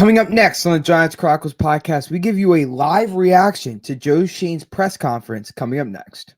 Coming up next on the Giants Chronicles podcast, we give you a live reaction to Joe Schoen's press conference. Coming up next.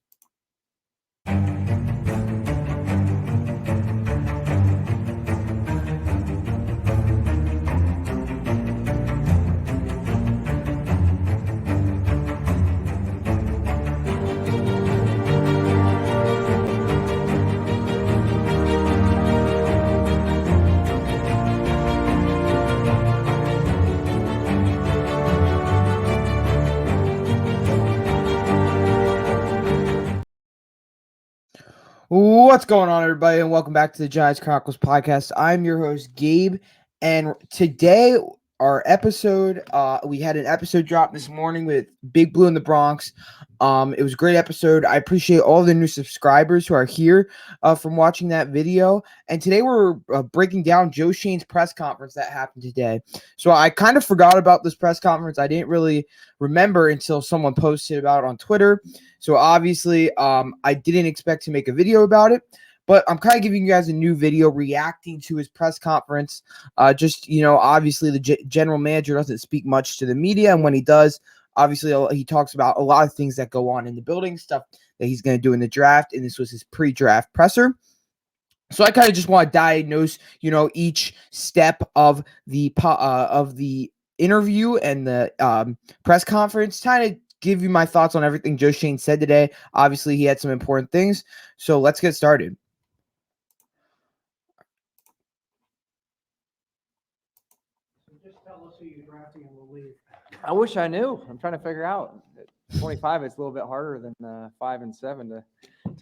What's going on, everybody, and welcome back to the Giants Chronicles podcast. I'm your host, Gabe, and today our episode, we had an episode drop this morning with Big Blue in the Bronx. It was a great episode. I appreciate all the new subscribers who are here from watching that video. And today we're breaking down Joe Schoen's press conference that happened today. So I kind of forgot about this press conference. I didn't really remember until someone posted about it on Twitter. So obviously, I didn't expect to make a video about it, but I'm kind of giving you guys a new video reacting to his press conference. Obviously the general manager doesn't speak much to the media, and when he does, obviously he talks about a lot of things that go on in the building, stuff that he's going to do in the draft, and this was his pre-draft presser. So I kind of just want to diagnose, each step of the interview and the press conference, kind of give you my thoughts on everything Joe Schoen said today. Obviously, he had some important things, so let's get started. Just tell us who you're drafting and we'll leave. I wish I knew. I'm trying to figure out. At 25, it's a little bit harder than 5 and 7 to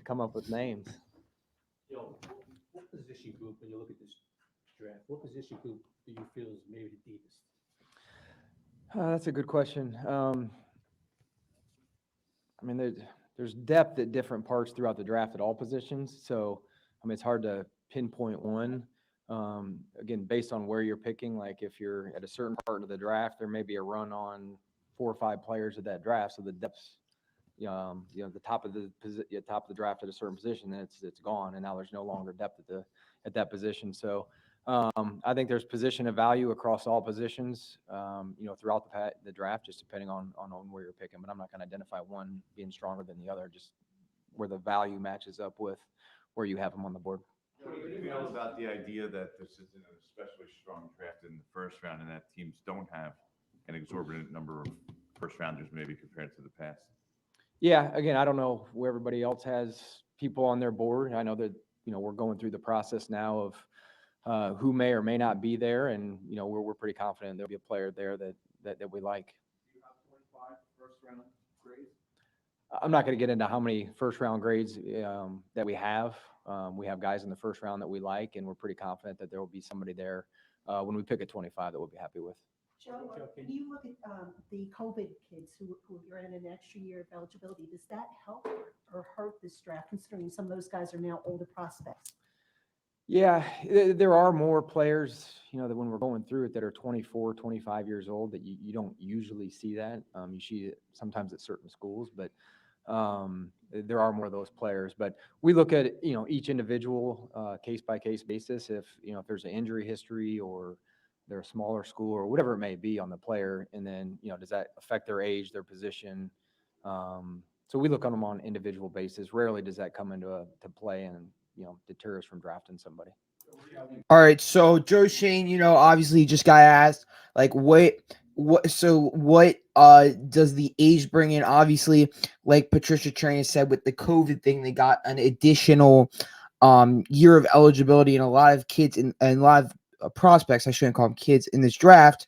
come up with names. What position group, when you look at this draft, what position group do you feel is maybe the deepest? That's a good question. There's depth at different parts throughout the draft at all positions. So, it's hard to pinpoint one. Again, based on where you're picking, like if you're at a certain part of the draft, there may be a run on 4 or 5 players at that draft. So the depth's, the top of the draft at a certain position, then it's gone, and now there's no longer depth at that position. So I think there's position of value across all positions, throughout the draft, just depending on where you're picking. But I'm not going to identify one being stronger than the other, just where the value matches up with where you have them on the board. What do you feel about the idea that this is an especially strong draft in the first round and that teams don't have an exorbitant number of first rounders maybe compared to the past? Yeah, again, I don't know where everybody else has people on their board. I know that, we're going through the process now of who may or may not be there, and, we're pretty confident there'll be a player there that we like. Do you have 25 first-round grades? I'm not going to get into how many first-round grades that we have. We have guys in the first round that we like, and we're pretty confident that there will be somebody there when we pick at 25 that we'll be happy with. Joe, when you look at the COVID kids who are in an extra year of eligibility, does that help or hurt this draft, considering some of those guys are now older prospects? Yeah, there are more players, that when we're going through it that are 24, 25 years old that you don't usually see that. You see it sometimes at certain schools, but there are more of those players. But we look at, each individual case-by-case basis. If there's an injury history or they're a smaller school or whatever it may be on the player, and then, does that affect their age, their position? So we look on them on individual basis. Rarely does that come into to play and, deter us from drafting somebody. All right, so Joe Schoen, obviously just got asked, like, what does the age bring in? Obviously, like Patricia Traina said, with the COVID thing, they got an additional year of eligibility, and a lot of kids and a lot of prospects, I shouldn't call them kids, in this draft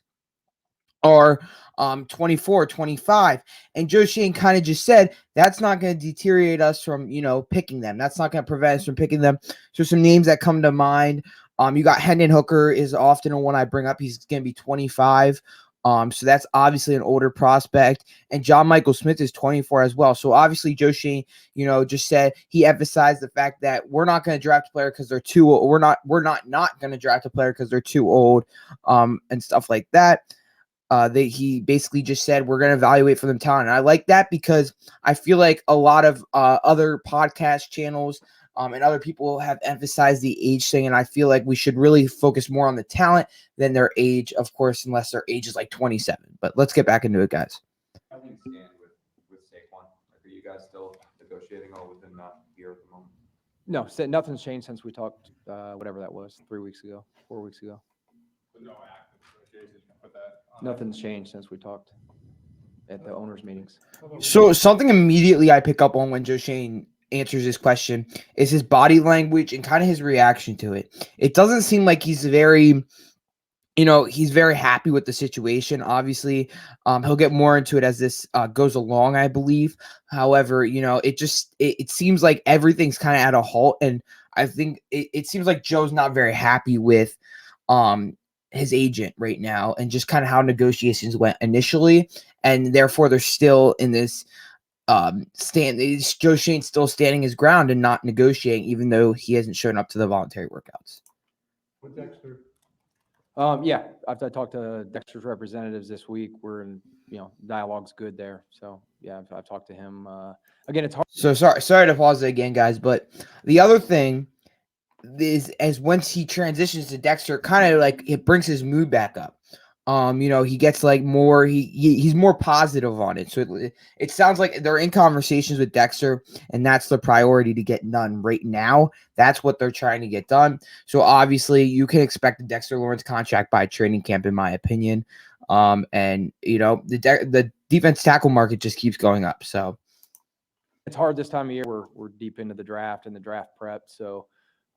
are 24, 25. And Joe Schoen kind of just said that's not going to deteriorate us from, picking them. That's not going to prevent us from picking them. So some names that come to mind, you got Hendon Hooker is often a one I bring up. He's going to be 25. So that's obviously an older prospect. And John Michael Smith is 24 as well. So obviously Joe Schoen, just said he emphasized the fact that we're not going to draft a player because they're too old. We're not going to draft a player because they're too old, and stuff like that. He basically just said we're going to evaluate for them talent. And I like that because I feel like a lot of other podcast channels And other people have emphasized the age thing, and I feel like we should really focus more on the talent than their age, of course, unless their age is like 27. But let's get back into it, guys. How things stand with Saquon? Like, are you guys still negotiating or within that year at the moment? No, nothing's changed since we talked, whatever that was, 3 weeks ago, 4 weeks ago. So no active negotiations, you can put that on. Nothing's changed since we talked at the owners' meetings. So something immediately I pick up on when Joe Schoen answers this question is his body language and kind of his reaction to it. It doesn't seem like he's very, he's very happy with the situation. Obviously, he'll get more into it as this goes along, I believe. However, it seems like everything's kind of at a halt, and I think it seems like Joe's not very happy with his agent right now and just kind of how negotiations went initially, and therefore they're still in this Joe Schoen's still standing his ground and not negotiating, even though he hasn't shown up to the voluntary workouts. With Dexter, Yeah, I've talked to Dexter's representatives this week. We're in, dialogue's good there. So yeah, I've talked to him. Again, it's hard. So sorry to pause it again, guys, but the other thing is, as once he transitions to Dexter, kind of like it brings his mood back up. He gets like more, he's more positive on it. So it sounds like they're in conversations with Dexter, and that's the priority to get done right now. That's what they're trying to get done. So obviously you can expect the Dexter Lawrence contract by training camp, in my opinion. The defense tackle market just keeps going up. So It's hard this time of year. We're deep into the draft and the draft prep. So,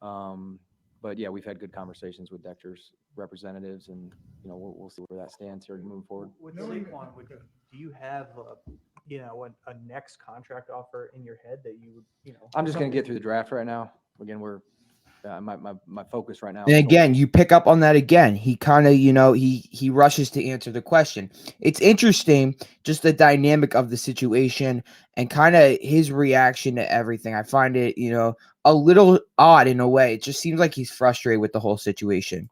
but yeah, we've had good conversations with Dexter's representatives, and we'll see where that stands here moving forward. With Knowing- Saquon, do you have a next contract offer in your head that you would, I'm just going to get through the draft right now. Again, we're my focus right now. And again, you pick up on that again. He kind of, he rushes to answer the question. It's interesting, just the dynamic of the situation and kind of his reaction to everything. I find it, a little odd in a way. It just seems like he's frustrated with the whole situation.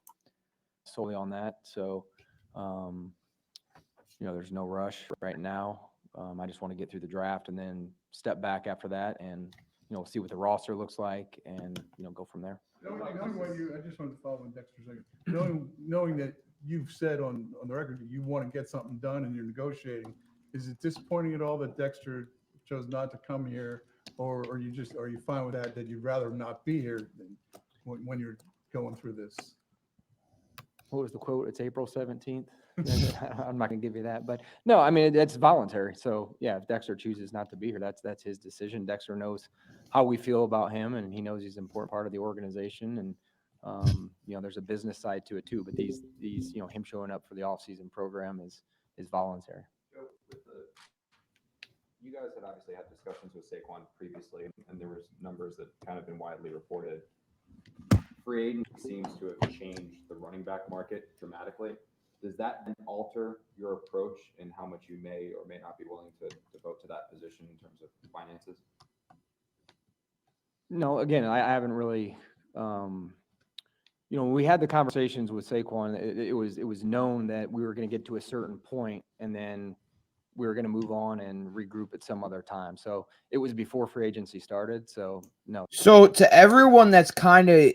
Solely on that. So, there's no rush right now. I just want to get through the draft and then step back after that and, see what the roster looks like and, go from there. knowing what I just wanted to follow on Dexter a second. Knowing that you've said on the record that you want to get something done and you're negotiating, is it disappointing at all that Dexter chose not to come here, or are you fine with that you'd rather not be here than when you're going through this? What was the quote? It's April 17th. I'm not going to give you that, but no, I mean, it's voluntary. So yeah, if Dexter chooses not to be here, that's his decision. Dexter knows how we feel about him, and he knows he's an important part of the organization. And, there's a business side to it too, but these, him showing up for the off-season program is voluntary. Joe, you guys had obviously had discussions with Saquon previously, and there was numbers that kind of been widely reported. Free agency seems to have changed the running back market dramatically. Does that then alter your approach in how much you may or may not be willing to devote to that position in terms of finances? No, again, I haven't really, when we had the conversations with Saquon, it was known that we were going to get to a certain point and then we were going to move on and regroup at some other time. So it was before free agency started. So no. So to everyone that's kind of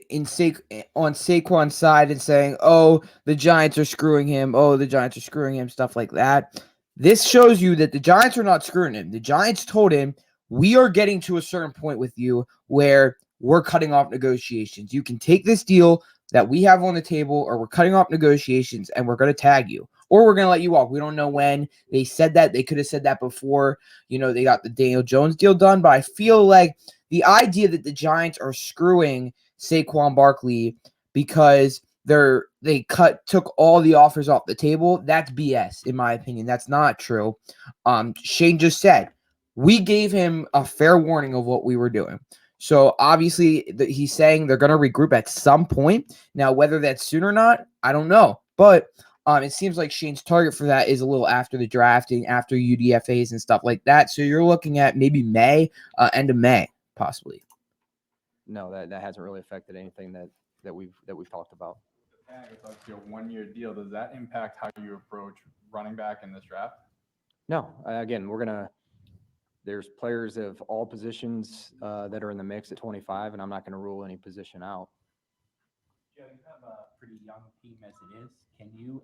on Saquon's side and saying, oh, the Giants are screwing him. Oh, the Giants are screwing him, stuff like that. This shows you that the Giants are not screwing him. The Giants told him, we are getting to a certain point with you where we're cutting off negotiations. You can take this deal that we have on the table, or we're cutting off negotiations and we're going to tag you, or we're going to let you walk. We don't know when. They said that. They could have said that before, they got the Daniel Jones deal done. But I feel like the idea that the Giants are screwing Saquon Barkley because they took all the offers off the table, that's BS, in my opinion. That's not true. Shane just said, we gave him a fair warning of what we were doing. So obviously he's saying they're going to regroup at some point. Now, whether that's soon or not, I don't know. But it seems like Shane's target for that is a little after the drafting, after UDFAs and stuff like that. So you're looking at maybe May, end of May, possibly. No, that hasn't really affected anything that we've talked about. It's like a 1-year deal. Does that impact how you approach running back in this draft? No, again, we're gonna there's players of all positions that are in the mix at 25, and I'm not going to rule any position out. Joe, you have a pretty young team as it is. Can you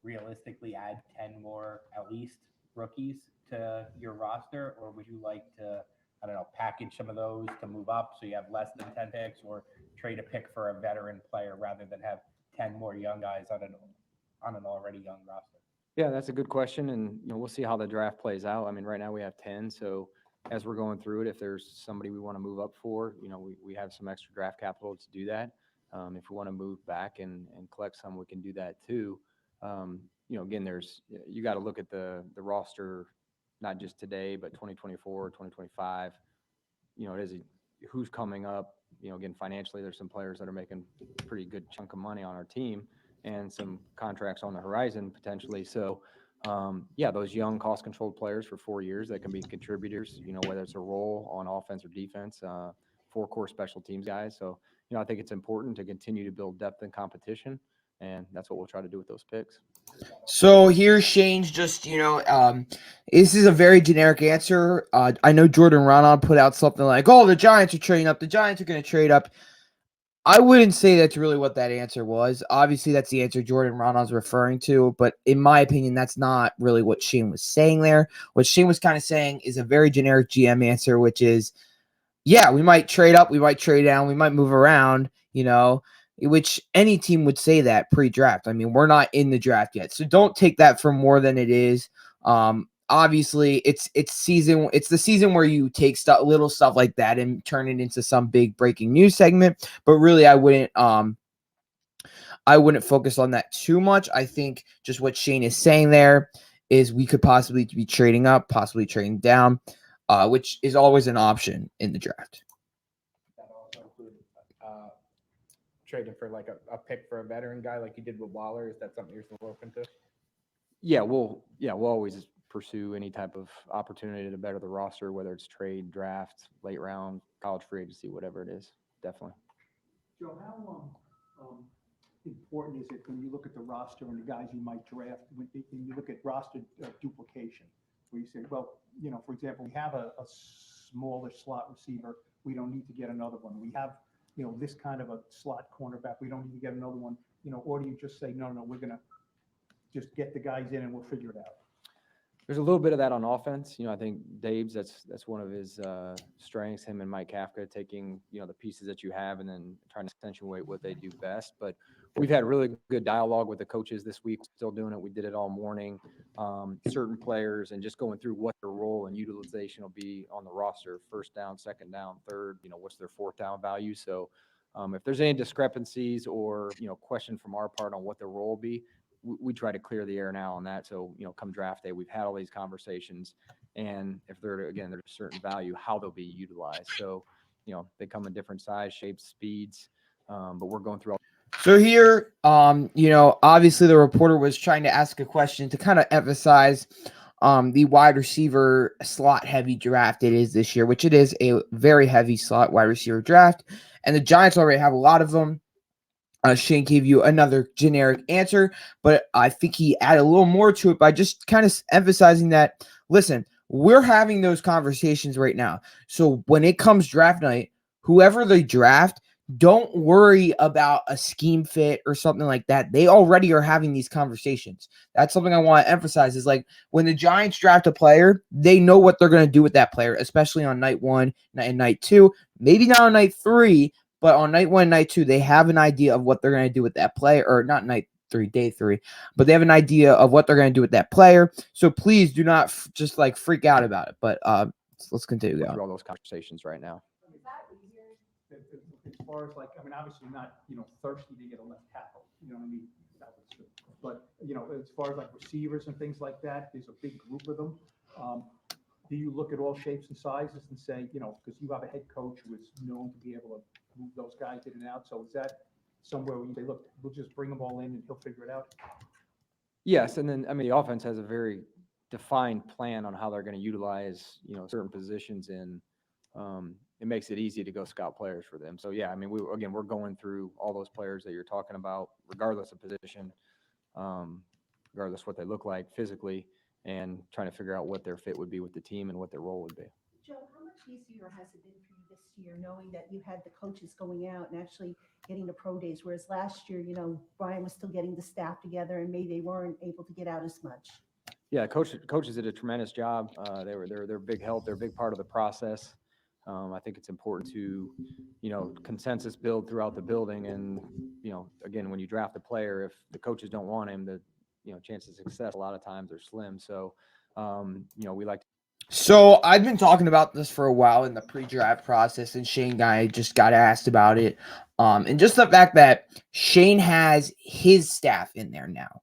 realistically add 10 more, at least, rookies to your roster? Or would you like to, I don't know, package some of those to move up so you have less than 10 picks, or trade a pick for a veteran player rather than have 10 more young guys on an already young roster? Yeah, that's a good question, and we'll see how the draft plays out. I mean, right now we have 10, so as we're going through it, if there's somebody we want to move up for, we have some extra draft capital to do that. If we want to move back and collect some, we can do that too. Again, you got to look at the roster, not just today, but 2024, 2025. Who's coming up. Again, financially, there's some players that are making a pretty good chunk of money on our team, and some contracts on the horizon potentially. So, those young cost-controlled players for 4 years that can be contributors, whether it's a role on offense or defense, 4 core special teams guys. So, I think it's important to continue to build depth and competition, and that's what we'll try to do with those picks. So here's Shane's just, this is a very generic answer. I know Jordan Ronan put out something like, oh, the Giants are trading up. The Giants are going to trade up. I wouldn't say that's really what that answer was. Obviously, that's the answer Jordan Ronald's referring to, but in my opinion, that's not really what Shane was saying there. What Shane was kind of saying is a very generic GM answer, which is, yeah, we might trade up, we might trade down, we might move around, which any team would say that pre-draft. I mean, we're not in the draft yet, so don't take that for more than it is. Obviously, it's the season where you take little stuff like that and turn it into some big breaking news segment. But really, I wouldn't focus on that too much. I think just what Shane is saying there is we could possibly be trading up, possibly trading down, which is always an option in the draft. That also include trading for like a pick for a veteran guy like you did with Waller. Is that something you're still open to? Yeah, we'll always pursue any type of opportunity to better the roster, whether it's trade, draft, late round, college free agency, whatever it is. Definitely. Joe, how important is it when you look at the roster and the guys you might draft, when you look at roster duplication, where you say, well, for example, we have a smaller slot receiver, we don't need to get another one. We have, this kind of a slot cornerback, we don't need to get another one, or do you just say, no, we're going to just get the guys in and we'll figure it out? There's a little bit of that on offense. I think Dave's, that's one of his strengths, him and Mike Kafka, taking, the pieces that you have and then trying to accentuate what they do best. But we've had really good dialogue with the coaches this week, still doing it. We did it all morning. Certain players and just going through what their role and utilization will be on the roster, first down, second down, third, what's their fourth down value. So if there's any discrepancies or, question from our part on what their role will be, we try to clear the air now on that. So, come draft day, we've had all these conversations, and if there's a certain value, how they'll be utilized. So, they come in different size, shapes, speeds, but we're going through all. So here, obviously the reporter was trying to ask a question to kind of emphasize the wide receiver slot heavy draft it is this year, which it is a very heavy slot wide receiver draft. And the Giants already have a lot of them. Shane gave you another generic answer, but I think he added a little more to it by just kind of emphasizing that, listen, we're having those conversations right now. So when it comes draft night, whoever they draft, don't worry about a scheme fit or something like that. They already are having these conversations. That's something I want to emphasize is like when the Giants draft a player, they know what they're going to do with that player, especially on night 1 and night 2, maybe not on night 3, but on night 1, night 2, they have an idea of what they're going to do with that player, or not night 3, day 3, but they have an idea of what they're going to do with that player. So please do not just like freak out about it. But let's continue Through all those conversations right now. As far as like, obviously not, thirsty to get a left tackle, what I mean? But, as far as like receivers and things like that, there's a big group of them. Do you look at all shapes and sizes and say, because you have a head coach who is known to be able to move those guys in and out. So is that somewhere where you say, look, we'll just bring them all in and he'll figure it out? Yes. And then, the offense has a very defined plan on how they're going to utilize, certain positions in, it makes it easy to go scout players for them. So yeah, we're going through all those players that you're talking about, regardless of position, regardless what they look like physically, and trying to figure out what their fit would be with the team and what their role would be. Joe, how much easier has it been for you this year, knowing that you had the coaches going out and actually getting the pro days, whereas last year, Brian was still getting the staff together and maybe they weren't able to get out as much? Yeah, coaches did a tremendous job. They're a big help. They're a big part of the process. I think it's important to, consensus build throughout the building. And, again, when you draft a player, if the coaches don't want him, the, chances of success a lot of times are slim. So, we like to. So I've been talking about this for a while in the pre-draft process, and Shane guy just got asked about it. And just the fact that Shane has his staff in there now.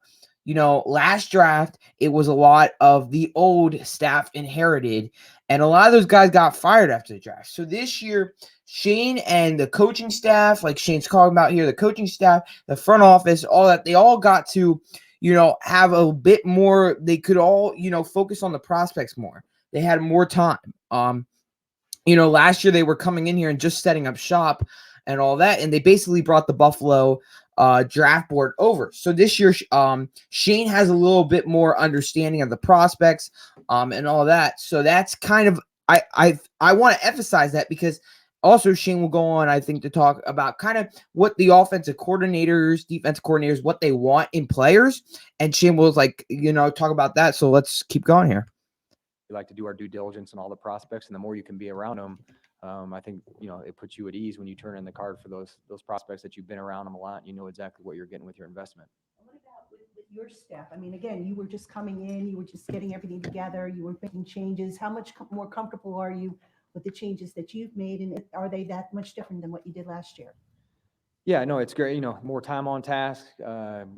Last draft, it was a lot of the old staff inherited, and a lot of those guys got fired after the draft. So this year, Shane and the coaching staff, like Shane's talking about here, the coaching staff, the front office, all that, they all got to, have a bit more, they could all, focus on the prospects more. They had more time. Last year they were coming in here and just setting up shop and all that, and they basically brought the Buffalo draft board over. So this year, Shane has a little bit more understanding of the prospects and all that. So that's kind of I want to emphasize that, because also Shane will go on, I think, to talk about kind of what the offensive coordinators, defensive coordinators, what they want in players, and Shane will talk about that. So let's keep going here. We like to do our due diligence on all the prospects, and the more you can be around them, I think, it puts you at ease when you turn in the card for those prospects that you've been around them a lot. You know exactly what you're getting with your investment. What about with your staff? I mean, again, you were just coming in, you were just getting everything together, you were making changes. How much more comfortable are you with the changes that you've made, and are they that much different than what you did last year? Yeah, no, it's great. More time on task,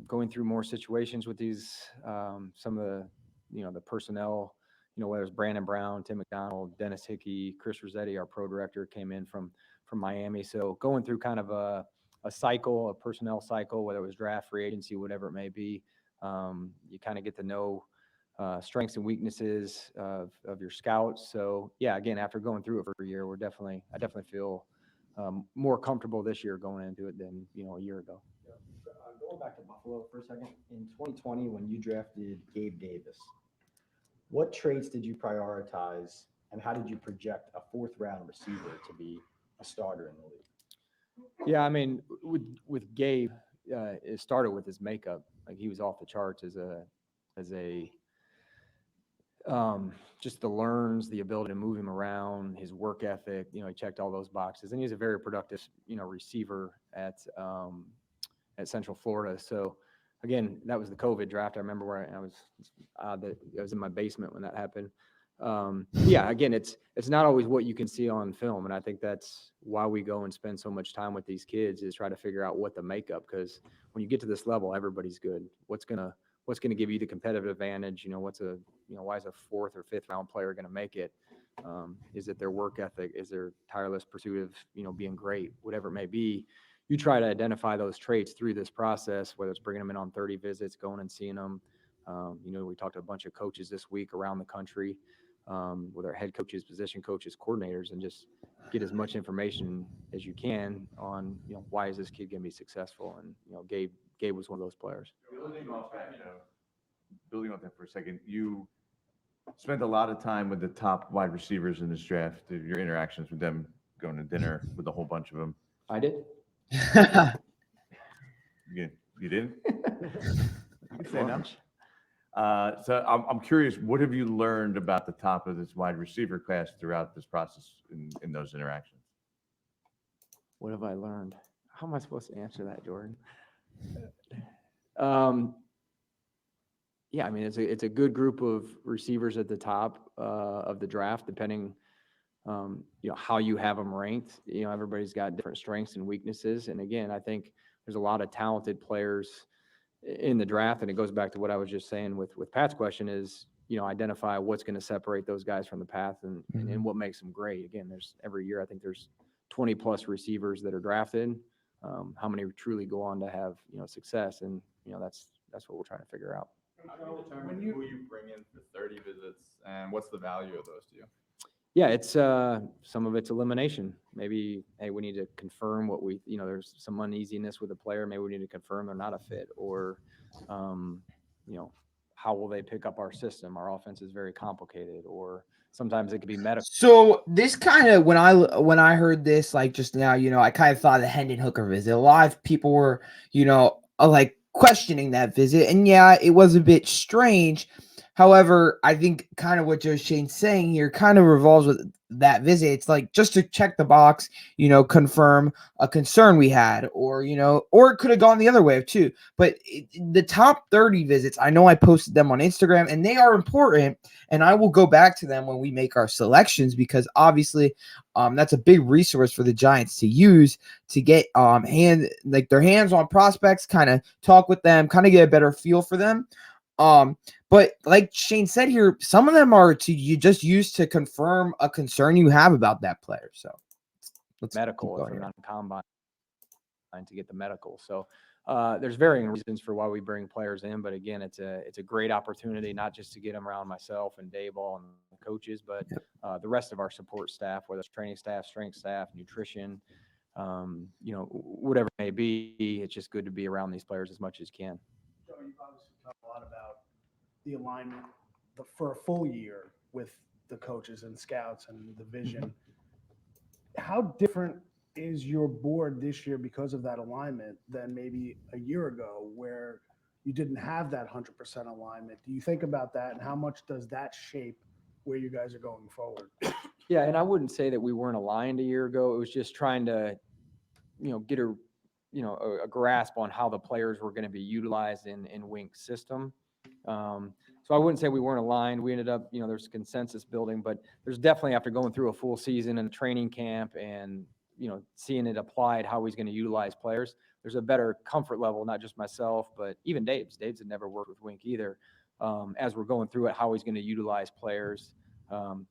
going through more situations with these, some of the, the personnel, whether it's Brandon Brown, Tim McDonald, Dennis Hickey, Chris Rossetti, our pro director, came in from Miami. So going through kind of a cycle, a personnel cycle, whether it was draft, free agency, whatever it may be, you kind of get to know strengths and weaknesses of your scouts. So yeah, again, after going through it for a year, I definitely feel more comfortable this year going into it than, a year ago. Going back to Buffalo for a second, in 2020, when you drafted Gabe Davis, what traits did you prioritize, and how did you project a fourth-round receiver to be a starter in the league? Yeah, I mean, with Gabe, it started with his makeup. Like, he was off the charts as a just the learns, the ability to move him around, his work ethic. He checked all those boxes, and he's a very productive, receiver at Central Florida. So again, that was the COVID draft. I remember where I was in my basement when that happened. Yeah, again, it's not always what you can see on film, and I think that's why we go and spend so much time with these kids, is try to figure out what the makeup. Because when you get to this level, everybody's good. What's gonna give you the competitive advantage? Why is a fourth or fifth round player gonna make it? Is it their work ethic? Is their tireless pursuit of being great? Whatever it may be. You try to identify those traits through this process, whether it's bringing them in on 30 visits, going and seeing them. We talked to a bunch of coaches this week around the country, with our head coaches, position coaches, coordinators, and just get as much information as you can on, why is this kid going to be successful? And, Gabe was one of those players. Building on that for a second, you spent a lot of time with the top wide receivers in this draft. Your interactions with them, going to dinner with a whole bunch of them. I did. You didn't? You can say no. So I'm curious, what have you learned about the top of this wide receiver class throughout this process in those interactions? What have I learned? How am I supposed to answer that, Jordan? Yeah, I mean, it's a good group of receivers at the top of the draft, depending, how you have them ranked. Everybody's got different strengths and weaknesses. And again, I think there's a lot of talented players in the draft. And it goes back to what I was just saying with Pat's question is, identify what's going to separate those guys from the path and what makes them great. Again, every year, I think there's 20 plus receivers that are drafted. How many truly go on to have, success? And, that's what we're trying to figure out. How do you determine who you bring in for 30 visits, and what's the value of those to you? Yeah, it's some of it's elimination. Maybe, hey, we need to confirm there's some uneasiness with a player. Maybe we need to confirm they're not a fit, or, how will they pick up our system? Our offense is very complicated, or sometimes it could be medical. So this kind of when I heard this like just now, I kind of thought of the Hendon Hooker visit. A lot of people were, like questioning that visit, and yeah, it was a bit strange. However, I think kind of what Joe Schoen's saying here kind of revolves with that visit. It's like just to check the box, confirm a concern we had, or or it could have gone the other way too. But the top 30 visits, I know I posted them on Instagram, and they are important. And I will go back to them when we make our selections, because obviously that's a big resource for the Giants to use to get their hands on prospects, kind of talk with them, kind of get a better feel for them. But like Shane said here, some of them are you just use to confirm a concern you have about that player. So let's medical keep if going they're here. not combine to get the medical. So there's varying reasons for why we bring players in, but again, it's a great opportunity, not just to get them around myself and Dayball and the coaches, but the rest of our support staff, whether it's training staff, strength staff, nutrition, whatever it may be. It's just good to be around these players as much as you can. Joe, you've obviously talked a lot about the alignment for a full year with the coaches and scouts and the vision. How different is your board this year because of that alignment than maybe a year ago where you didn't have that 100% alignment? Do you think about that, and how much does that shape where you guys are going forward? Yeah, and I wouldn't say that we weren't aligned a year ago. It was just trying to, get a grasp on how the players were going to be utilized in Wink's system. So I wouldn't say we weren't aligned. We ended up, there's consensus building, but there's definitely, after going through a full season and training camp and, seeing it applied, how he's going to utilize players, there's a better comfort level, not just myself, but even Dave's. Dave's had never worked with Wink either. As we're going through it, how he's going to utilize players,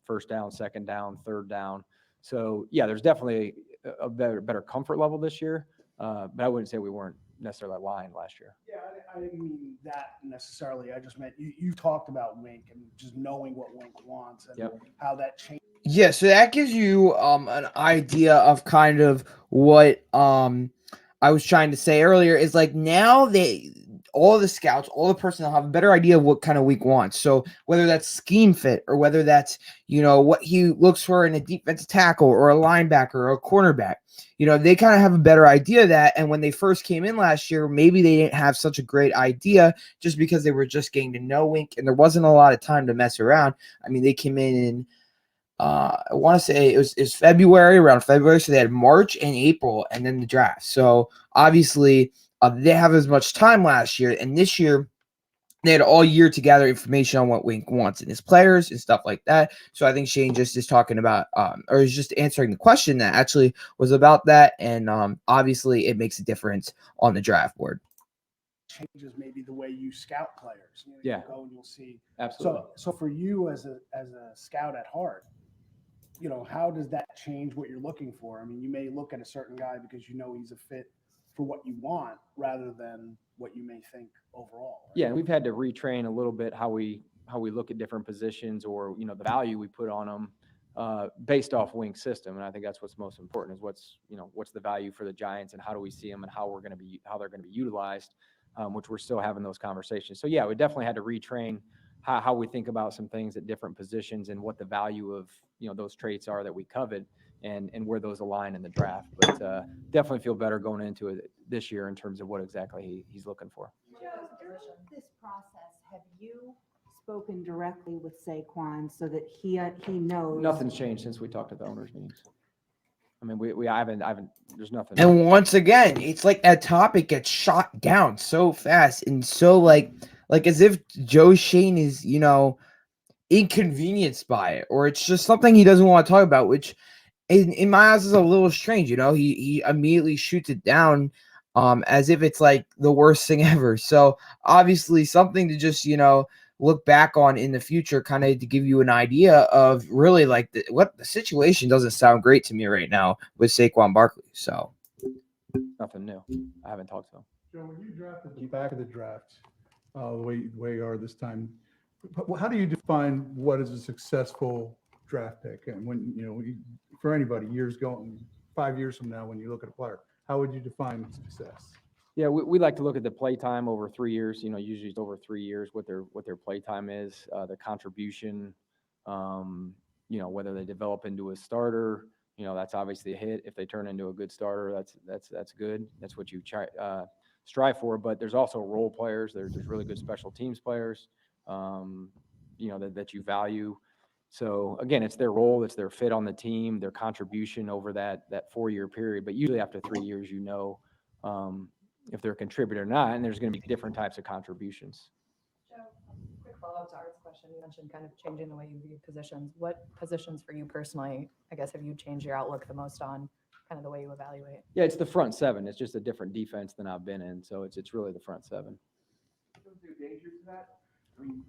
first down, second down, third down. So yeah, there's definitely a better comfort level this year. But I wouldn't say we weren't necessarily aligned last year. Yeah, I didn't mean that necessarily. I just meant you talked about Wink and just knowing what Wink wants and how that changes. Yeah, so that gives you an idea of kind of what I was trying to say earlier is like now all the scouts, all the personnel have a better idea of what kind of Wink wants. So whether that's scheme fit or whether that's, what he looks for in a defensive tackle or a linebacker or a cornerback, they kind of have a better idea of that. And when they first came in last year, maybe they didn't have such a great idea just because they were just getting to know Wink and there wasn't a lot of time to mess around. I mean, they came in I want to say it was around February. So they had March and April and then the draft. So obviously they have as much time last year, and this year they had all year to gather information on what Wink wants in his players and stuff like that. So I think Shane just is talking about, or is just answering the question that actually was about that. And obviously it makes a difference on the draft board. Changes maybe the way you scout players. Yeah. You go and you'll see. Absolutely. So for you as a scout at heart, how does that change what you're looking for? I mean, you may look at a certain guy because he's a fit for what you want rather than what you may think overall. Right? Yeah, we've had to retrain a little bit how we look at different positions, or the value we put on them based off Wink's system. And I think that's what's most important, is what's the value for the Giants and how do we see them and how they're going to be utilized, which we're still having those conversations. So yeah, we definitely had to retrain how we think about some things at different positions and what the value of those traits are that we covet and where those align in the draft. But definitely feel better going into it this year in terms of what exactly he's looking for. Joe, during this process, have you spoken directly with Saquon so that he knows? Nothing's changed since we talked at the owners' meetings. I mean, I haven't. There's nothing. And once again, it's like that topic gets shot down so fast and so like as if Joe Schoen is, inconvenienced by it, or it's just something he doesn't want to talk about, which in my eyes is a little strange. He immediately shoots it down as if it's like the worst thing ever. So obviously something to just, look back on in the future, kind of to give you an idea of really like what the situation doesn't sound great to me right now with Saquon Barkley. So nothing new. I haven't talked to him. Joe, when you drafted the back of the draft, the way you are this time, how do you define what is a successful draft pick? And when, for anybody, 5 years from now, when you look at a player, how would you define success? Yeah, we like to look at the play time over 3 years. Usually it's over 3 years what their play time is, the contribution. Whether they develop into a starter, that's obviously a hit. If they turn into a good starter, that's good. That's what you strive for. But there's also role players. There's really good special teams players, that you value. So again, it's their role, it's their fit on the team, their contribution over that 4-year period. But usually after 3 years, if they're a contributor or not, and there's going to be different types of contributions. Joe, quick follow-up to Art's question. You mentioned kind of changing the way you view positions. What positions for you personally, I guess, have you changed your outlook the most on, kind of the way you evaluate? Yeah, it's the front seven. It's just a different defense than I've been in. So it's really the front seven. Is there danger to that? I mean,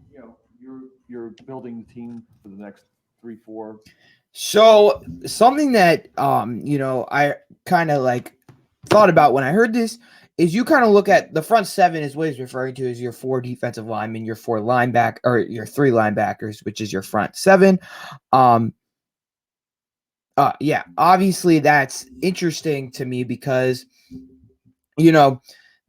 you're building the team for the next 3, 4. So something that I kind of like thought about when I heard this is you kind of look at the front seven is what he's referring to as your 4 defensive linemen, your 4 linebacker, or your 3 linebackers, which is your front seven. Yeah, obviously that's interesting to me because,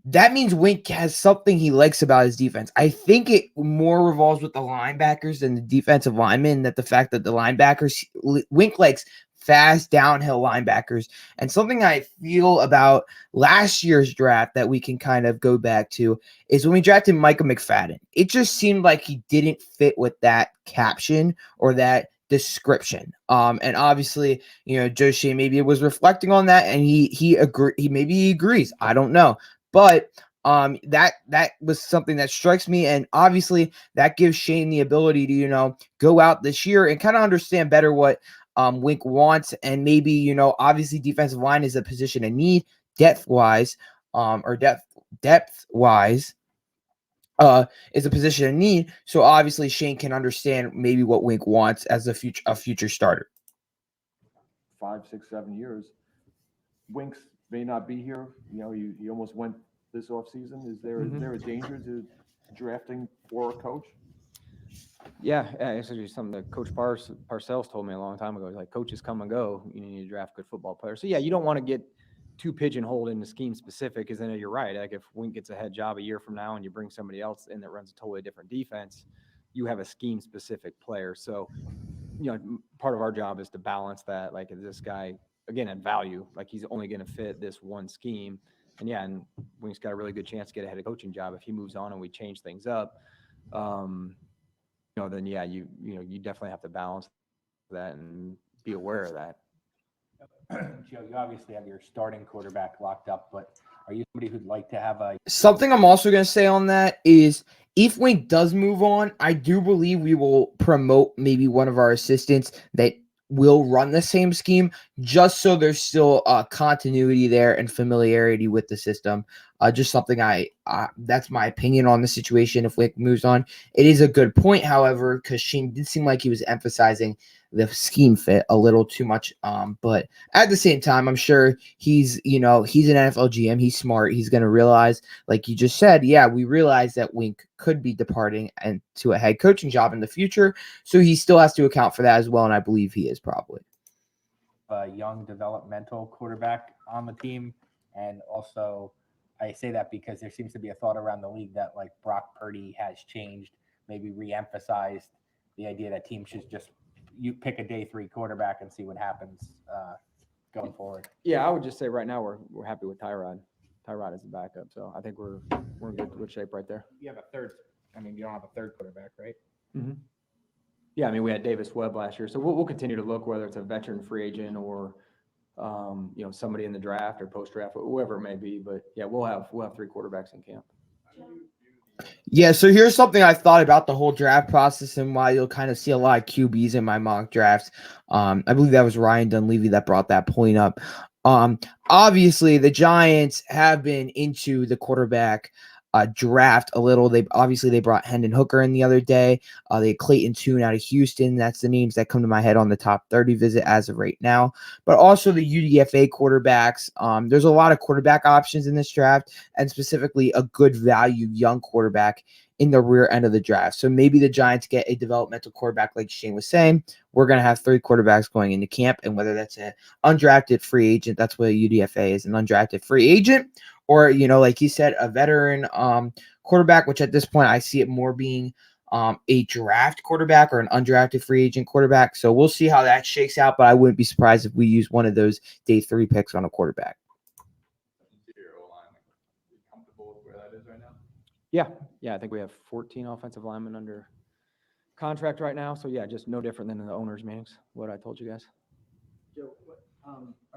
that means Wink has something he likes about his defense. I think it more revolves with the linebackers than the defensive linemen, that the fact that the linebackers, Wink likes fast downhill linebackers. And something I feel about last year's draft that we can kind of go back to is when we drafted Micah McFadden. It just seemed like he didn't fit with that caption or that description. And obviously, Joe Schoen maybe was reflecting on that and he agrees. I don't know. But that was something that strikes me, and obviously that gives Shane the ability to go out this year and kind of understand better what Wink wants, and maybe obviously defensive line is a position of need depth wise, depth wise is a position of need. So obviously Shane can understand maybe what Wink wants as a future starter. 5, 6, 7 years, Winks may not be here. He almost went this offseason. Is there a danger to drafting for a coach? Yeah, it's actually something that Coach Parcells told me a long time ago. He's like, coaches come and go. You need to draft good football players. So yeah, you don't want to get too pigeonholed into scheme specific, because then you're right. Like if Wink gets a head job a year from now and you bring somebody else in that runs a totally different defense, you have a scheme specific player. So part of our job is to balance that. Like, is this guy, again, at value, like he's only going to fit this one scheme. And yeah, and Wink's got a really good chance to get a head coaching job if he moves on and we change things up. Then yeah, you definitely have to balance that and be aware of that. Joe, you obviously have your starting quarterback locked up, but are you somebody who'd like to have something I'm also going to say on that is if Wink does move on, I do believe we will promote maybe one of our assistants that will run the same scheme, just so there's still continuity there and familiarity with the system. Just something that's my opinion on the situation if Wink moves on. It is a good point, however, because Shane did seem like he was emphasizing the scheme fit a little too much. But at the same time, I'm sure he's an NFL GM. He's smart. He's going to realize, like you just said, yeah, we realize that Wink could be departing and to a head coaching job in the future. So he still has to account for that as well. And I believe he is probably a young developmental quarterback on the team. And also I say that because there seems to be a thought around the league that like Brock Purdy has changed, maybe reemphasized the idea that teams should just you pick a day 3 quarterback and see what happens going forward. Yeah, I would just say right now we're happy with Tyrod. Tyrod is the backup, so I think we're in good shape right there. You have a third. I mean, you don't have a third quarterback, right? Mm-hmm. Yeah, I mean we had Davis Webb last year, so we'll continue to look whether it's a veteran free agent or somebody in the draft or post draft, whoever it may be. But yeah, we'll have 3 quarterbacks in camp. Yeah, so here's something I thought about the whole draft process and why you'll kind of see a lot of QBs in my mock drafts. I believe that was Ryan Dunleavy that brought that point up. Obviously, the Giants have been into the quarterback draft a little. They brought Hendon Hooker in the other day. They had Clayton Tune out of Houston. That's the names that come to my head on the top 30 visit as of right now. But also the UDFA quarterbacks. There's a lot of quarterback options in this draft, and specifically a good value young quarterback in the rear end of the draft. So maybe the Giants get a developmental quarterback like Shane was saying. We're going to have 3 quarterbacks going into camp, and whether that's an undrafted free agent, that's what a UDFA is, an undrafted free agent, or, like you said, a veteran quarterback, which at this point I see it more being a draft quarterback or an undrafted free agent quarterback. So we'll see how that shakes out, but I wouldn't be surprised if we use one of those day 3 picks on a quarterback. Yeah, I think we have 14 offensive linemen under contract right now. So yeah, just no different than in the owners' meetings, what I told you guys. Joe,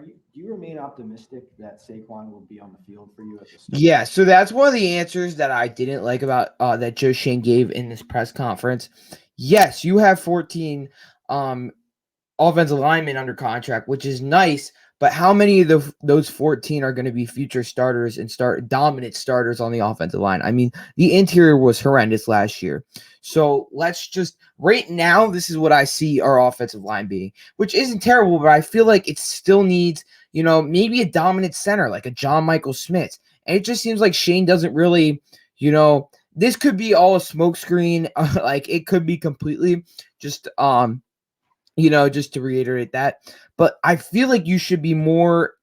do you remain optimistic that Saquon will be on the field for you at the start? Yeah, so that's one of the answers that I didn't like about that Joe Schoen gave in this press conference. Yes, you have 14 offensive linemen under contract, which is nice, but how many of those 14 are going to be future starters and dominant starters on the offensive line? I mean, the interior was horrendous last year. So let's just, right now, this is what I see our offensive line being, which isn't terrible, but I feel like it still needs, maybe a dominant center, like a John Michael Smith. And it just seems like Schoen doesn't really, this could be all a smokescreen. Like it could be completely just, just to reiterate that. But I feel like you should be more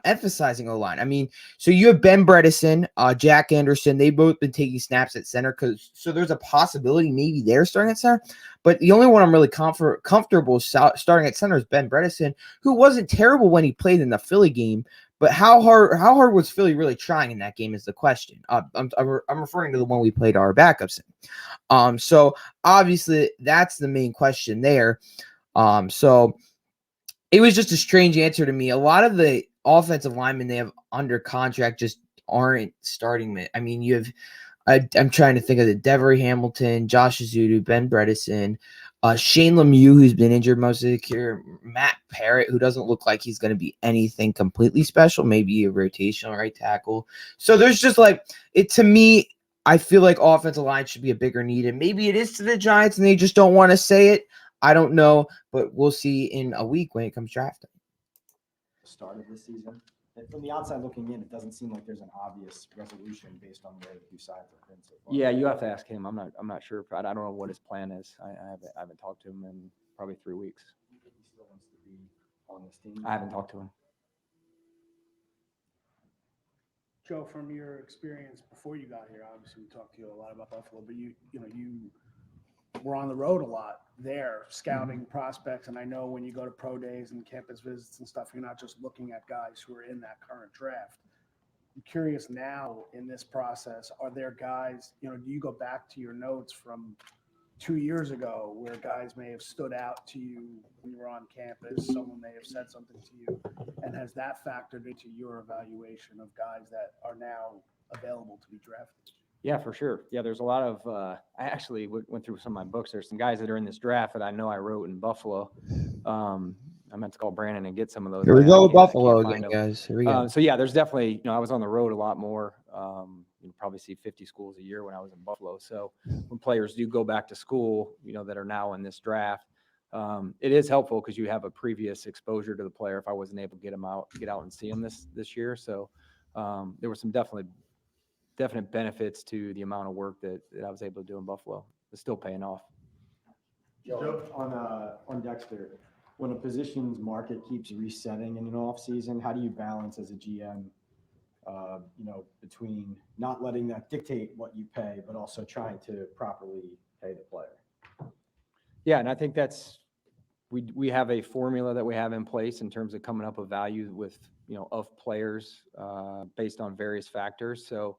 emphasizing O-line. I mean, so you have Ben Bredesen, Jack Anderson. They've both been taking snaps at center, so there's a possibility maybe they're starting at center. But the only one I'm really comfortable starting at center is Ben Bredesen, who wasn't terrible when he played in the Philly game. But how hard was Philly really trying in that game is the question. I'm referring to the one we played our backups in. So obviously that's the main question there. So it was just a strange answer to me. A lot of the offensive linemen they have under contract just aren't starting. I mean, you have, I'm trying to think of the Devery Hamilton, Josh Azudu, Ben Bredesen, Shane Lemieux, who's been injured most of the year, Matt Parrott, who doesn't look like he's going to be anything completely special, maybe a rotational right tackle. So there's just to me, I feel like offensive line should be a bigger need, and maybe it is to the Giants and they just don't want to say it. I don't know, but we'll see in a week when it comes drafting. The start of this season, and from the outside looking in, it doesn't seem like there's an obvious resolution based on where the two sides have been so far. Yeah, you have to ask him. I'm not sure. I don't know what his plan is. I haven't talked to him in probably 3 weeks. He still wants to be on this team. I haven't talked to him. Joe, from your experience before you got here, obviously we talked to you a lot about Buffalo, but you were on the road a lot there scouting prospects. And I know when you go to pro days and campus visits and stuff, you're not just looking at guys who are in that current draft. I'm curious now in this process, are there guys, do you go back to your notes from 2 years ago where guys may have stood out to you when you were on campus, someone may have said something to you, and has that factored into your evaluation of guys that are now available to be drafted? Yeah, for sure. Yeah, there's a lot of, I actually went through some of my books. There's some guys that are in this draft that I know I wrote in Buffalo. I meant to call Brandon and get some of those. Here we I go, can't Buffalo find again, them. guys. Here we go. So yeah, there's definitely, I was on the road a lot more. You probably see 50 schools a year when I was in Buffalo. So when players do go back to school, that are now in this draft, it is helpful because you have a previous exposure to the player. If I wasn't able to get out and see him this year. So there were some definite benefits to the amount of work that I was able to do in Buffalo. It's still paying off. Joe, on Dexter, when a position's market keeps resetting in an off season, how do you balance as a GM, between not letting that dictate what you pay, but also trying to properly pay the player? Yeah, and I think we have a formula that we have in place in terms of coming up with value with, of players based on various factors. So,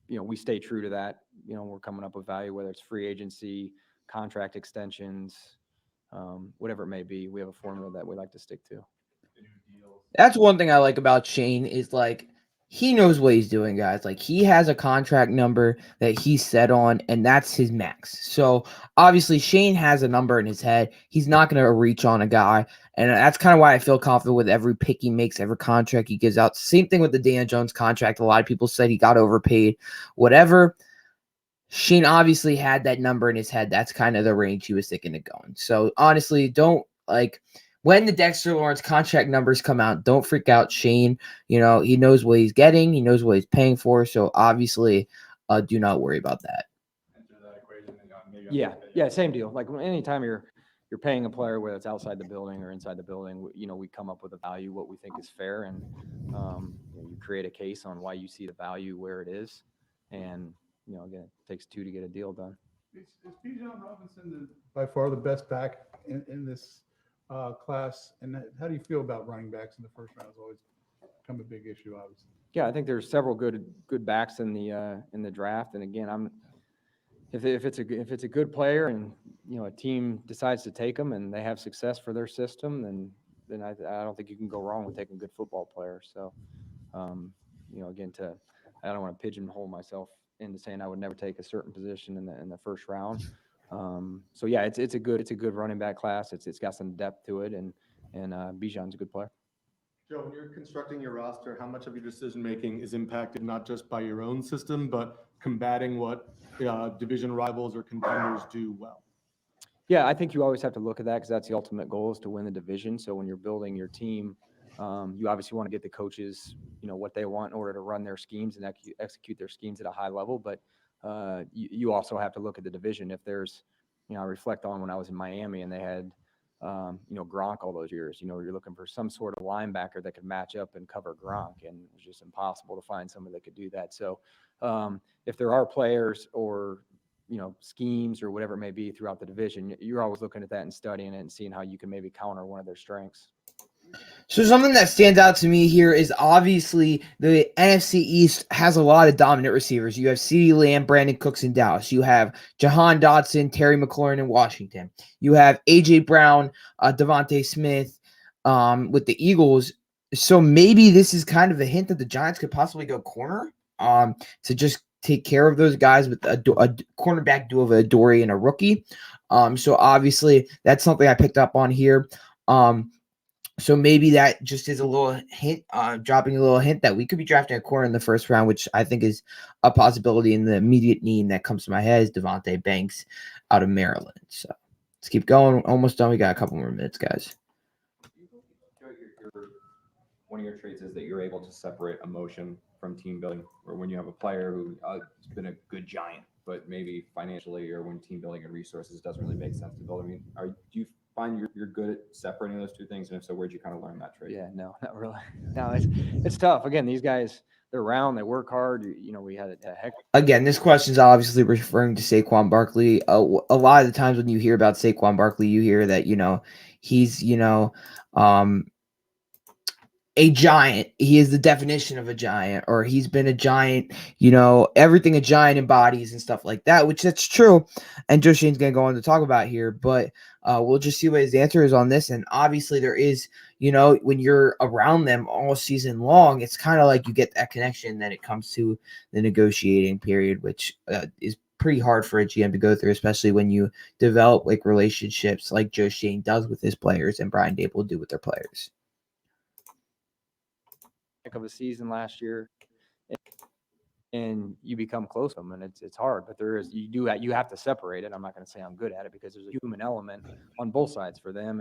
we stay true to that. We're coming up with value, whether it's free agency, contract extensions, whatever it may be. We have a formula that we like to stick to. That's one thing I like about Shane is he knows what he's doing, guys. He has a contract number that he's set on, and that's his max. So obviously Shane has a number in his head. He's not going to reach on a guy. And that's kind of why I feel confident with every pick he makes, every contract he gives out. Same thing with the Daniel Jones contract. A lot of people said he got overpaid, whatever. Shane obviously had that number in his head. That's kind of the range he was thinking of going. So honestly, don't when the Dexter Lawrence contract numbers come out, don't freak out. Shane, he knows what he's getting. He knows what he's paying for. So obviously, do not worry about that. Yeah, same deal. Anytime you're you're paying a player, whether it's outside the building or inside the building, we come up with a value, what we think is fair, and you create a case on why you see the value where it is. And, again, it takes two to get a deal done. Is Bijan Robinson by far the best back in this class? And how do you feel about running backs in the first round? Has always become a big issue, obviously. Yeah, I think there's several good backs in the draft. And again, if it's a good player and a team decides to take them and they have success for their system, then I don't think you can go wrong with taking a good football player. So, again, I don't want to pigeonhole myself into saying I would never take a certain position in the first round. So yeah, it's a good running back class. It's got some depth to it, and Bijan's a good player. Joe, when you're constructing your roster, how much of your decision-making is impacted not just by your own system, but combating what division rivals or contenders do well? Yeah, I think you always have to look at that because that's the ultimate goal, is to win the division. So when you're building your team, you obviously want to get the coaches, what they want in order to run their schemes and execute their schemes at a high level. But you also have to look at the division. If there's, I reflect on when I was in Miami and they had, Gronk all those years. You're looking for some sort of linebacker that could match up and cover Gronk, and it was just impossible to find somebody that could do that. So if there are players or schemes or whatever it may be throughout the division, you're always looking at that and studying it and seeing how you can maybe counter one of their strengths. So something that stands out to me here is obviously the NFC East has a lot of dominant receivers. You have CeeDee Lamb, Brandon Cooks in Dallas. You have Jahan Dotson, Terry McLaurin in Washington. You have A.J. Brown, Devontae Smith with the Eagles. So maybe this is kind of a hint that the Giants could possibly go corner to just take care of those guys with a cornerback duo of a Adoree and a rookie. So obviously that's something I picked up on here. So maybe that just is a little hint, dropping a little hint that we could be drafting a corner in the first round, which I think is a possibility. In the immediate name that comes to my head is Devontae Banks out of Maryland. So let's keep going. Almost done. We got a couple more minutes, guys. One of your traits is that you're able to separate emotion from team building, or when you have a player who has been a good Giant, but maybe financially or when team building and resources doesn't really make sense to build. I mean, do you find you're good at separating those two things? And if so, where'd you kind of learn that trait? Yeah, no, not really. No, it's tough. Again, these guys, they're round, they work hard. We had a heck. Again, this question is obviously referring to Saquon Barkley. A lot of the times when you hear about Saquon Barkley, you hear that, he's, a giant. He is the definition of a giant, or he's been a giant, everything a giant embodies and stuff like that, which that's true. And Joe Schoen's going to go on to talk about here, but we'll just see what his answer is on this. And obviously there is, when you're around them all season long, it's kind of like you get that connection. Then it comes to the negotiating period, which is pretty hard for a GM to go through, especially when you develop like relationships like Joe Schoen does with his players and Brian Dable do with their players. Of a season last year, and you become close to them, and it's hard, but you have to separate it. I'm not going to say I'm good at it because there's a human element on both sides for them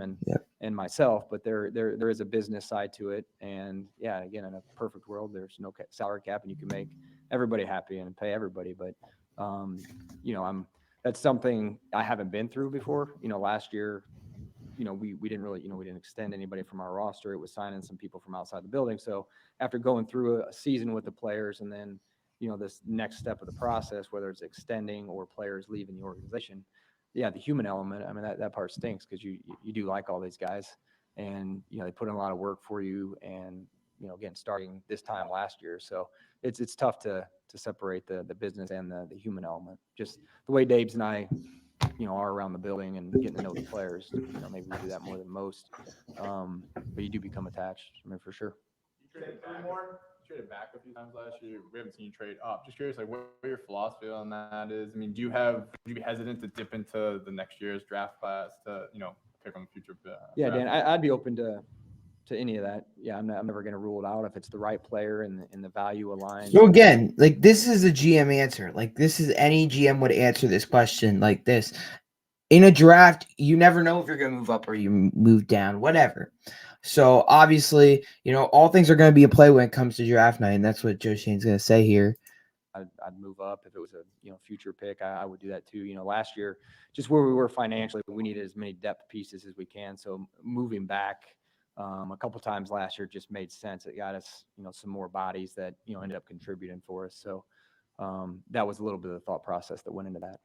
and myself, but there is a business side to it. And yeah, again, in a perfect world, there's no salary cap and you can make everybody happy and pay everybody. But that's something I haven't been through before. Last year, we didn't really, we didn't extend anybody from our roster. It was signing some people from outside the building. So after going through a season with the players and then, this next step of the process, whether it's extending or players leaving the organization, yeah, the human element, I mean, that part stinks because you do like all these guys and, they put in a lot of work for you and, again, starting this time last year. So it's tough to separate the business and the human element. Just the way Dabes and I, are around the building and getting to know the players. Maybe we do that more than most. But you do become attached, I mean, for sure. You traded back a few times last year. We haven't seen you trade up. Just curious, like, what your philosophy on that is. I mean, would you be hesitant to dip into the next year's draft class to, pick on the future? Yeah, Dan, I'd be open to any of that. Yeah, I'm never going to rule it out if it's the right player and the value aligns. So again, like this is a GM answer. Like this is any GM would answer this question like this. In a draft, you never know if you're going to move up or you move down, whatever. So obviously, all things are going to be in play when it comes to draft night, and that's what Joe Schoen's going to say here. I'd move up. If it was a, future pick, I would do that too. Last year, just where we were financially, we needed as many depth pieces as we can. So moving back a couple times last year just made sense. It got us, some more bodies that, ended up contributing for us. So that was a little bit of the thought process that went into that.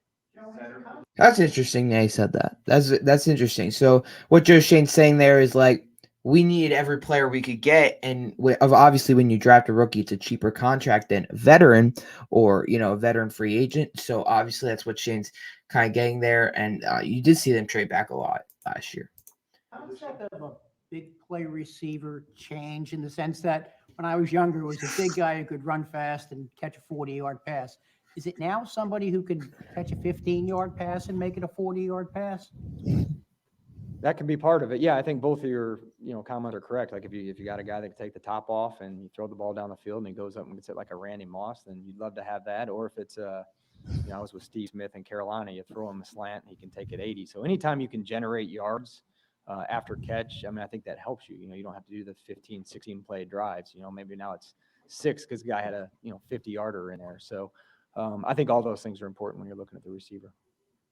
That's interesting that he said that. That's interesting. So what Joe Schoen's saying there is like, we need every player we could get, and obviously when you draft a rookie, it's a cheaper contract than a veteran or a veteran free agent. So obviously that's what Shane's kind of getting there, and you did see them trade back a lot last year. How does that of a big play receiver change in the sense that when I was younger, it was a big guy who could run fast and catch a 40-yard pass. Is it now somebody who can catch a 15-yard pass and make it a 40-yard pass? That can be part of it. Yeah, I think both of your, comments are correct. Like if you got a guy that can take the top off and you throw the ball down the field and he goes up and gets it like a Randy Moss, then you'd love to have that. Or if it's I was with Steve Smith in Carolina, you throw him a slant and he can take it 80. So anytime you can generate yards after catch, I think that helps you. You don't have to do the 15, 16 play drives. Maybe now it's 6 because the guy had a 50-yarder in there. So I think all those things are important when you're looking at the receiver.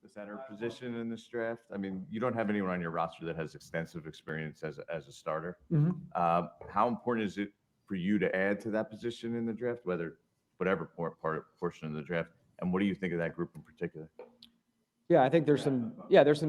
The center position in this draft. You don't have anyone on your roster that has extensive experience as a starter. Mm-hmm. How important is it for you to add to that position in the draft, whatever portion of the draft? And what do you think of that group in particular? Yeah, I think there's some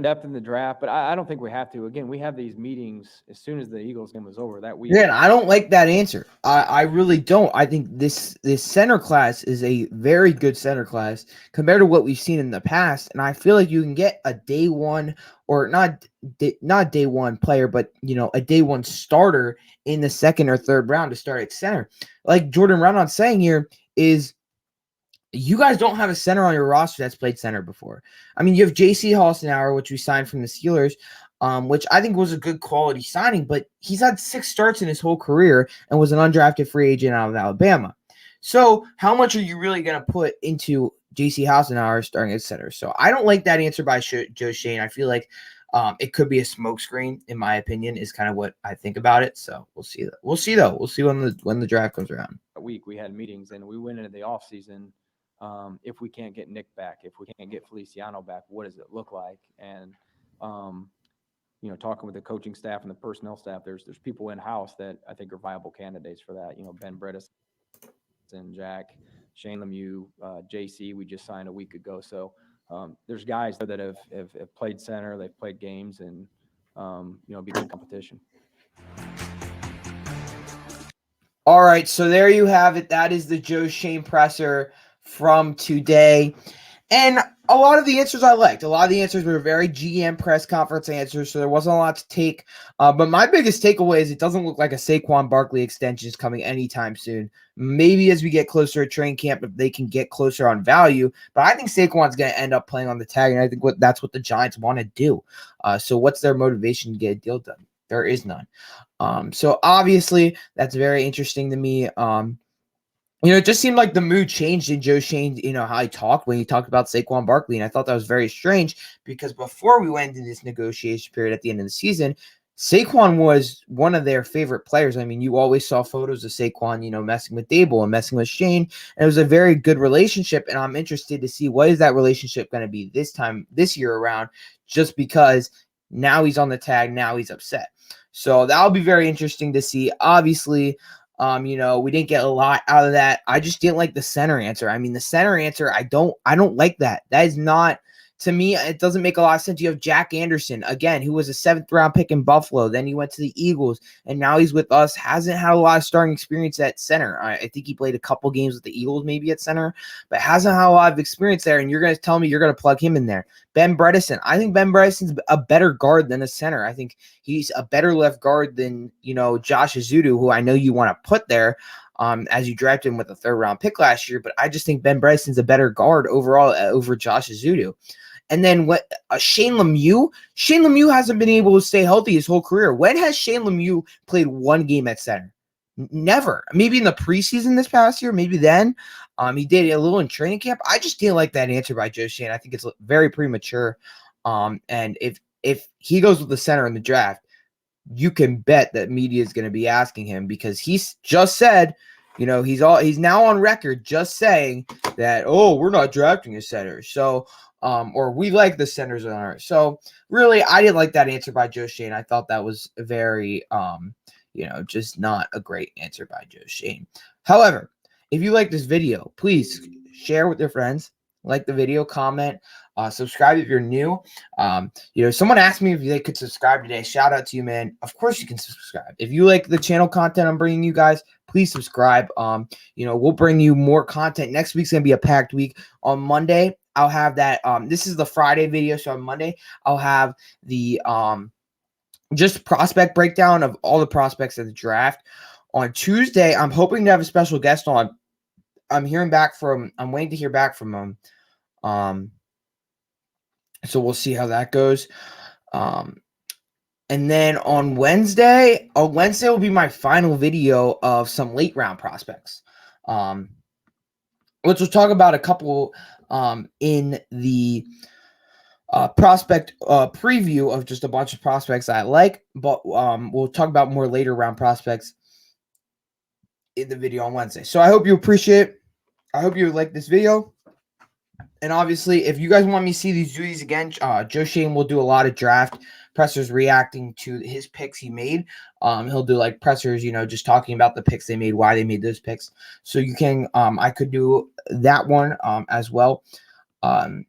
depth in the draft, but I don't think we have to. Again, we have these meetings as soon as the Eagles game was over that week. Yeah, I don't like that answer. I really don't. I think this center class is a very good center class compared to what we've seen in the past, and I feel like you can get a day one or not day one player, but a day one starter in the second or third round to start at center. Like Jordan Reynolds saying here is, you guys don't have a center on your roster that's played center before. You have J.C. Hassenauer, which we signed from the Steelers, which I think was a good quality signing, but he's had 6 starts in his whole career and was an undrafted free agent out of Alabama. So how much are you really going to put into J.C. Hassenauer starting at center? So I don't like that answer by Joe Schoen. I feel like it could be a smokescreen, in my opinion, is kind of what I think about it. So we'll see. We'll see when the draft comes around. That week we had meetings and we went into the offseason. If we can't get Nick back, if we can't get Feliciano back, what does it look like? And, talking with the coaching staff and the personnel staff, there's people in-house that I think are viable candidates for that. Ben Bredesen, Jack, Shane Lemieux, JC, we just signed a week ago. So there's guys that have played center, they've played games, and, be good competition. All right, so there you have it. That is the Joe Schoen presser from today. And a lot of the answers I liked. A lot of the answers were very GM press conference answers, so there wasn't a lot to take. But my biggest takeaway is it doesn't look like a Saquon Barkley extension is coming anytime soon. Maybe as we get closer to training camp, if they can get closer on value. But I think Saquon's going to end up playing on the tag, and I think that's what the Giants want to do. So what's their motivation to get a deal done? There is none. So obviously, that's very interesting to me. It just seemed like the mood changed in Joe Schoen, how he talked when he talked about Saquon Barkley. And I thought that was very strange because before we went into this negotiation period at the end of the season, Saquon was one of their favorite players. You always saw photos of Saquon, messing with Dable and messing with Shane. And it was a very good relationship. And I'm interested to see what is that relationship going to be this year around, just because now he's on the tag. Now he's upset. So that'll be very interesting to see. Obviously, we didn't get a lot out of that. I just didn't like the center answer. The center answer, I don't like that. That is not, to me, it doesn't make a lot of sense. You have Jack Anderson, again, who was a 7th round pick in Buffalo. Then he went to the Eagles, and now he's with us. Hasn't had a lot of starting experience at center. I think he played a couple games with the Eagles, maybe at center, but hasn't had a lot of experience there. And you're going to tell me you're going to plug him in there. Ben Bredesen. I think Ben Bredesen's a better guard than a center. I think he's a better left guard than, Josh Azudu, who I know you want to put there. As you drafted him with a 3rd round pick last year, but I just think Ben Bredesen's a better guard overall over Josh Azudu. And then Shane Lemieux? Shane Lemieux hasn't been able to stay healthy his whole career. When has Shane Lemieux played one game at center? Never. Maybe in the preseason this past year, maybe then. He did a little in training camp. I just didn't like that answer by Joe Schoen. I think it's very premature. And if he goes with the center in the draft, you can bet that media is going to be asking him, because he's just said he's now on record just saying that, oh, we're not drafting a center. So, or we like the centers on our. So really, I didn't like that answer by Joe Schoen. I thought that was very, just not a great answer by Joe Schoen. However, if you like this video, please share with your friends, like the video, comment, subscribe if you're new. Someone asked me if they could subscribe today. Shout out to you, man. Of course you can subscribe. If you like the channel content I'm bringing you guys, please subscribe. We'll bring you more content. Next week's going to be a packed week. On Monday, I'll have that. This is the Friday video. So on Monday, I'll have the just prospect breakdown of all the prospects of the draft. On Tuesday, I'm hoping to have a special guest on. I'm waiting to hear back from him. So we'll see how that goes. And then on Wednesday will be my final video of some late round prospects. Which we'll talk about a couple in the prospect preview of just a bunch of prospects I like, but we'll talk about more later round prospects in the video on Wednesday. So I hope you like this video. And obviously, if you guys want me to see these duties again, Joe Schoen will do a lot of draft pressers reacting to his picks he made. He'll do like pressers, just talking about the picks they made, why they made those picks. So you can, I could do that one as well. Kind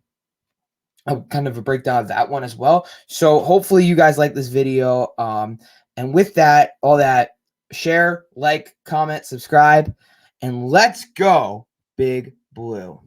of a breakdown of that one as well. So hopefully you guys like this video. And with that, all that, share, like, comment, subscribe, and let's go Big Blue.